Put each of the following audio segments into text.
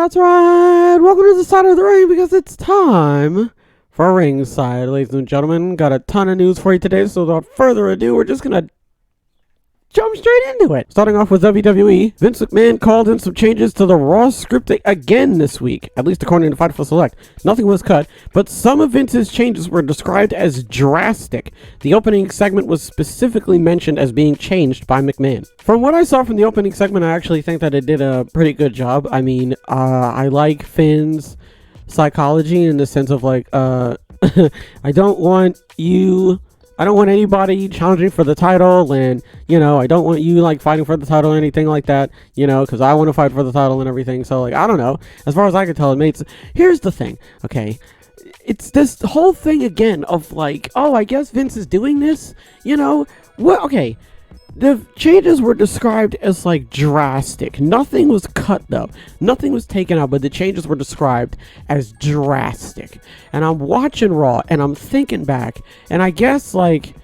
That's right. Welcome to the side of the ring because it's time for Ringside, ladies and gentlemen. Got a ton of news for you today, so without further ado, we're just gonna jump straight into it. Starting off with WWE, Vince McMahon called in some changes to the Raw script again this week, at least according to Fightful Select. Nothing was cut, but some of Vince's changes were described as drastic. The opening segment was specifically mentioned as being changed by McMahon. From what I saw from the opening segment, I actually think that it did a pretty good job. I mean, I like Finn's psychology in the sense of like, I don't want anybody challenging for the title, and I don't want you like fighting for the title or anything like that, because I want to fight for the title and everything. So like, I don't know, as far as I can tell, it makes. Here's the thing, okay, it's this whole thing again of like, oh, I guess Vince is doing this, okay. The changes were described as like drastic. Nothing was cut though. Nothing was taken out, but the changes were described as drastic. And I'm watching Raw and I'm thinking back, and I guess like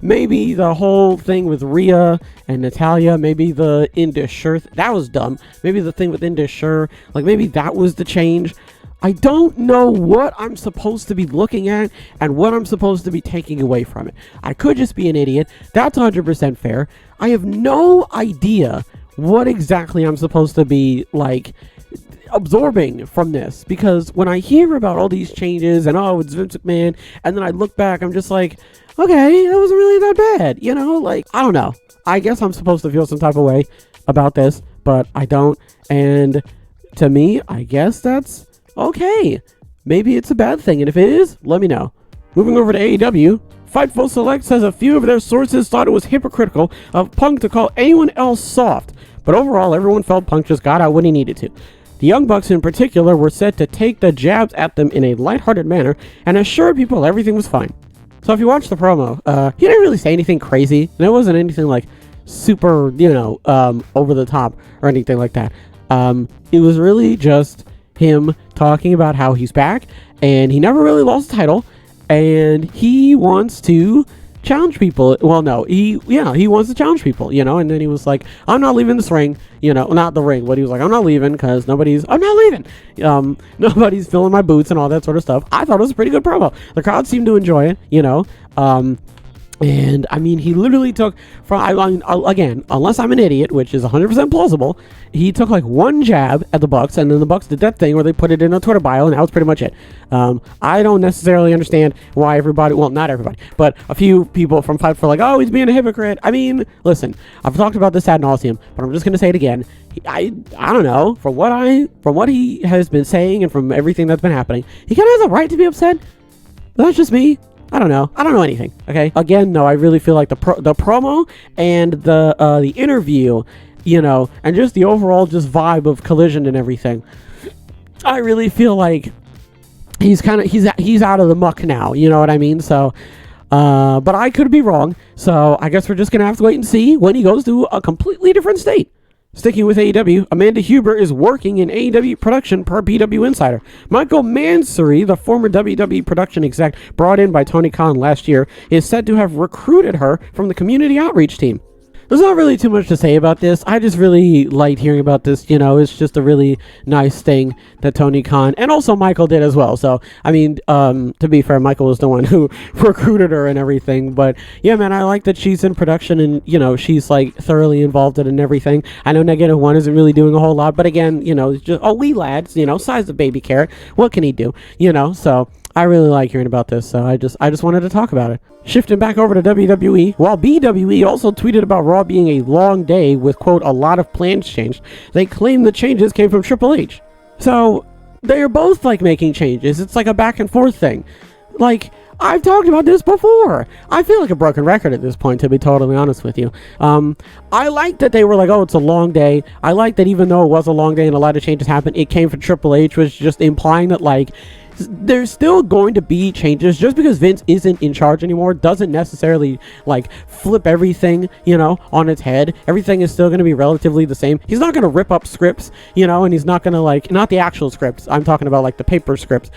maybe the whole thing with Rhea and Natalya, maybe the Indus shirt, that was dumb. Maybe the thing with Indus shirt, like maybe that was the change. I don't know what I'm supposed to be looking at and what I'm supposed to be taking away from it. I could just be an idiot. That's 100% fair. I have no idea what exactly I'm supposed to be like absorbing from this, because when I hear about all these changes and it's Vince McMahon, and then I look back, I'm just like, okay, that wasn't really that bad, like, I don't know. I guess I'm supposed to feel some type of way about this, but I don't. And to me, I guess that's okay. Maybe it's a bad thing, and if it is, let me know. Moving over to AEW, Fightful Select says a few of their sources thought it was hypocritical of Punk to call anyone else soft, but overall everyone felt Punk just got out when he needed to. The Young Bucks in particular were said to take the jabs at them in a lighthearted manner and assured people everything was fine. So if you watch the promo, he didn't really say anything crazy, and it wasn't anything like super, over the top or anything like that. It was really just him talking about how he's back and he never really lost the title and he wants to challenge people. Well, no, he wants to challenge people, and then he was like, I'm not leaving this ring, not the ring, but he was like, I'm not leaving because I'm not leaving. Nobody's filling my boots and all that sort of stuff. I thought it was a pretty good promo. The crowd seemed to enjoy it, and I mean, he literally took again, unless I'm an idiot, which is 100% plausible, he took like one jab at the Bucks, and then the Bucks did that thing where they put it in a Twitter bio, and that was pretty much it. I don't necessarily understand why everybody, well, not everybody, but a few people from Fight for like, oh, he's being a hypocrite. I mean, listen, I've talked about this ad nauseum, but I'm just gonna say it again. I don't know, from what he has been saying and from everything that's been happening, he kind of has a right to be upset. But that's just me. I don't know anything. Okay. Again, no, I really feel like the promo and the interview, and just the overall just vibe of Collision and everything. I really feel like he's out of the muck now. You know what I mean? So, but I could be wrong. So I guess we're just gonna have to wait and see when he goes to a completely different state. Sticking with AEW, Amanda Huber is working in AEW production per PW Insider. Michael Mansouri, the former WWE production exec brought in by Tony Khan last year, is said to have recruited her from the community outreach team. There's not really too much to say about this. I just really liked hearing about this. It's just a really nice thing that Tony Khan and also Michael did as well. So, I mean, to be fair, Michael was the one who recruited her and everything. But yeah, man, I like that she's in production and, she's like thoroughly involved in it and everything. I know Negative One isn't really doing a whole lot, but again, it's just, wee lads, size of baby carrot. What can he do? So I really like hearing about this, so I just wanted to talk about it. Shifting back over to WWE, while BWE also tweeted about Raw being a long day with, quote, a lot of plans changed, they claim the changes came from Triple H. So, they are both, like, making changes. It's like a back and forth thing. Like, I've talked about this before. I feel like a broken record at this point, to be totally honest with you. I like that they were like, oh, it's a long day. I like that even though it was a long day and a lot of changes happened, it came from Triple H, which is just implying that, like, there's still going to be changes. Just because Vince isn't in charge anymore doesn't necessarily like flip everything, on its head. Everything is still going to be relatively the same. He's not going to rip up scripts, and he's not going to like, not the actual scripts. I'm talking about like the paper scripts.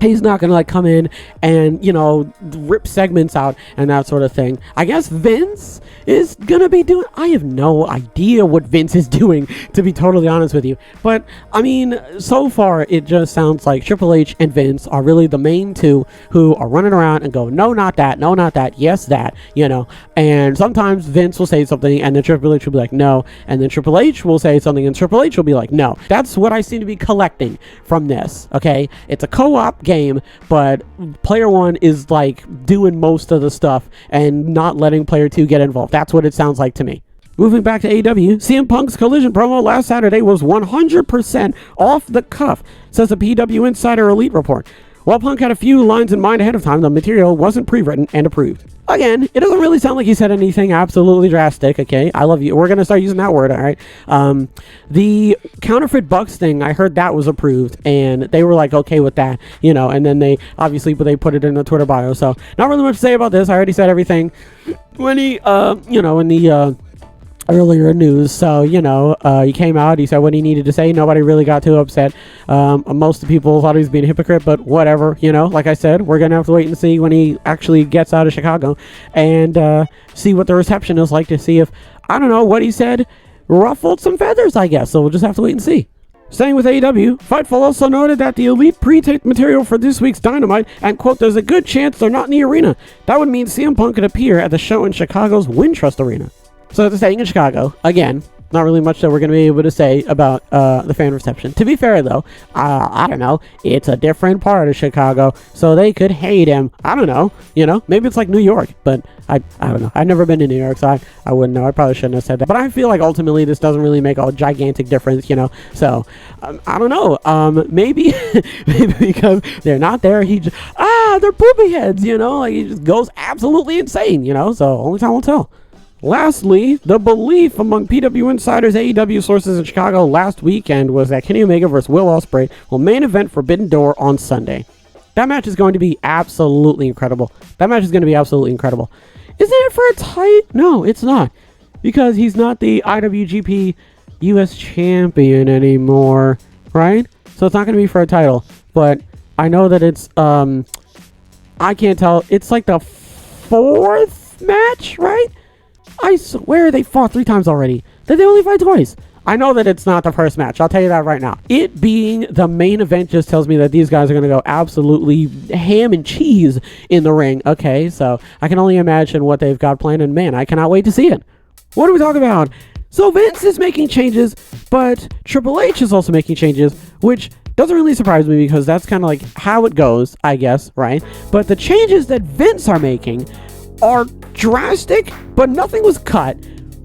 He's not gonna like come in and, you know, rip segments out and that sort of thing. I guess Vince is gonna be doing, I have no idea what Vince is doing, to be totally honest with you. But I mean, so far it just sounds like Triple H and Vince are really the main two who are running around and go, no, not that, no, not that, yes, that, you know. And sometimes Vince will say something and then Triple H will be like, no, and then Triple H will say something and Triple H will be like, no. That's what I seem to be collecting from this. Okay, it's a co-op game, but player one is like doing most of the stuff and not letting player two get involved. That's what it sounds like to me. Moving back to AEW, CM Punk's Collision promo last Saturday was 100% off the cuff, says a PW Insider Elite report. While Punk had a few lines in mind ahead of time, the material wasn't pre-written and approved. Again, it doesn't really sound like he said anything absolutely drastic, okay? I love you. We're going to start using that word, all right? The counterfeit Bucks thing, I heard that was approved, and they were like, okay with that, you know, and then they, obviously, but they put it in the Twitter bio, so not really much to say about this. I already said everything when he, you know, in the, earlier news. So, you know, he came out, he said what he needed to say. Nobody really got too upset. Most of the people thought he was being a hypocrite, but whatever, you know, like I said, we're gonna have to wait and see when he actually gets out of Chicago and see what the reception is like, to see if, I don't know, what he said ruffled some feathers, I guess. So we'll just have to wait and see. Staying with AEW, Fightful also noted that the Elite pre-taped material for this week's Dynamite, and quote, there's a good chance they're not in the arena. That would mean CM Punk could appear at the show in Chicago's Wintrust Arena. So they're staying in Chicago. Again, not really much that we're going to be able to say about the fan reception. To be fair, though, I don't know. It's a different part of Chicago, so they could hate him. I don't know. You know, maybe it's like New York, but I don't know. I've never been to New York, so I wouldn't know. I probably shouldn't have said that. But I feel like ultimately this doesn't really make a gigantic difference, you know. So, I don't know. Maybe, maybe because they're not there, he just, they're poopy heads, you know. Like, he just goes absolutely insane, you know. So, only time will tell. Lastly, the belief among PW Insider's AEW sources in Chicago last weekend was that Kenny Omega vs. Will Ospreay will main event Forbidden Door on Sunday. That match is going to be absolutely incredible. Isn't it for a title? No, it's not. Because he's not the IWGP US champion anymore, right? So it's not going to be for a title. But I know that it's, I can't tell. It's like the fourth match, right? I swear they fought 3 times already. Did they only fight twice? I know that it's not the first match. I'll tell you that right now. It being the main event just tells me that these guys are going to go absolutely ham and cheese in the ring. Okay, so I can only imagine what they've got planned, and man, I cannot wait to see it. What do we talk about? So Vince is making changes, but Triple H is also making changes, which doesn't really surprise me because that's kind of like how it goes, I guess, right? But the changes that Vince are making are drastic, but nothing was cut.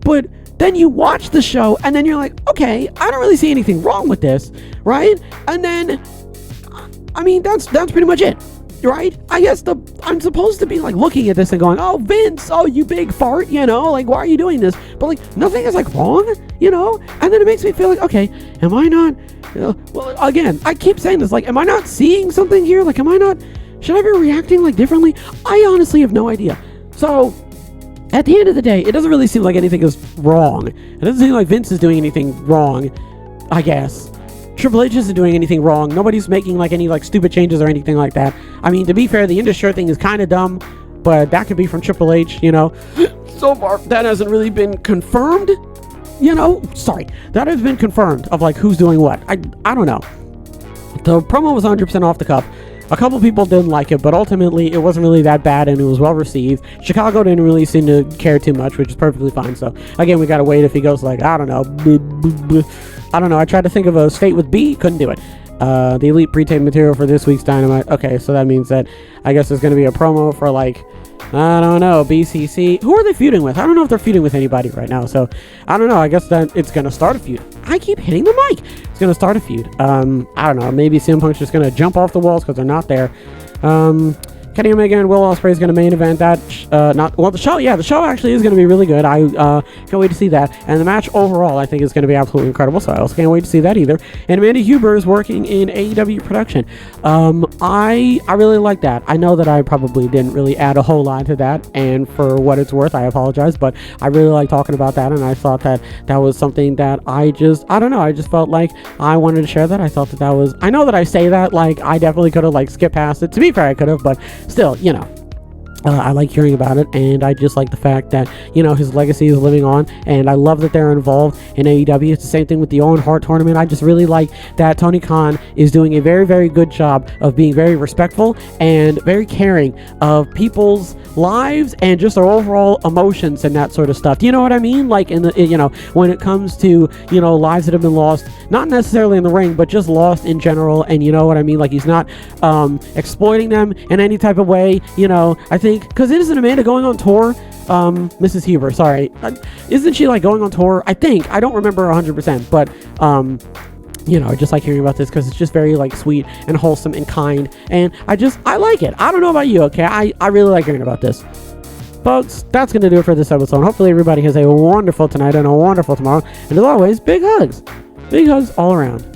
But then you watch the show and then you're like, okay, I don't really see anything wrong with this, right? And then, I mean, that's pretty much it, right? I guess I'm supposed to be like looking at this and going, oh, Vince, oh, you big fart, you know, like, why are you doing this? But like, nothing is like wrong, you know? And then it makes me feel like, okay, am I not, well, again, I keep saying this, like, am I not seeing something here? Like, should I be reacting like differently? I honestly have no idea. So, at the end of the day, it doesn't really seem like anything is wrong. It doesn't seem like Vince is doing anything wrong, I guess. Triple H isn't doing anything wrong. Nobody's making like any like stupid changes or anything like that. I mean, to be fair, the Indus thing is kind of dumb, but that could be from Triple H, you know. So far, that hasn't really been confirmed, you know. Sorry, that has been confirmed of like who's doing what. I don't know. The promo was 100% off the cuff. A couple people didn't like it, but ultimately it wasn't really that bad and it was well received. Chicago didn't really seem to care too much, which is perfectly fine. So again, we gotta wait if he goes like, I don't know. I don't know. I tried to think of a state with B, couldn't do it. The Elite pre-tape material for this week's Dynamite. Okay, so that means that I guess there's gonna be a promo for like, I don't know, BCC. Who are they feuding with? I don't know if they're feuding with anybody right now. So I don't know. I guess that it's gonna start a feud. I keep hitting the mic. It's gonna start a feud. I don't know. Maybe CM Punk's just gonna jump off the walls because they're not there. Kenny Omega and Will Ospreay is going to main event that. The show actually is going to be really good. I can't wait to see that. And the match overall, I think, is going to be absolutely incredible. So I also can't wait to see that either. And Amanda Huber is working in AEW production. I really like that. I know that I probably didn't really add a whole lot to that, and for what it's worth, I apologize, but I really like talking about that, and I thought that that was something that I just felt like I wanted to share that. I thought that was, I know that I say that, like, I definitely could have, like, skipped past it. To be fair, I could have, but still, you know. I like hearing about it, and I just like the fact that, you know, his legacy is living on, and I love that they're involved in AEW. It's the same thing with the Owen Hart tournament. I just really like that Tony Khan is doing a very, very good job of being very respectful and very caring of people's lives and just their overall emotions and that sort of stuff. Do you know what I mean? Like, when it comes to, lives that have been lost, not necessarily in the ring, but just lost in general, and you know what I mean? Like, he's not exploiting them in any type of way, I think, because isn't Amanda going on tour? Mrs. Huber, sorry. Isn't she, like, going on tour? I think. I don't remember 100%, but, I just like hearing about this because it's just very, like, sweet and wholesome and kind, and I like it. I don't know about you, okay? I really like hearing about this. Folks, that's going to do it for this episode. Hopefully everybody has a wonderful tonight and a wonderful tomorrow, and as always, big hugs. Big hugs all around.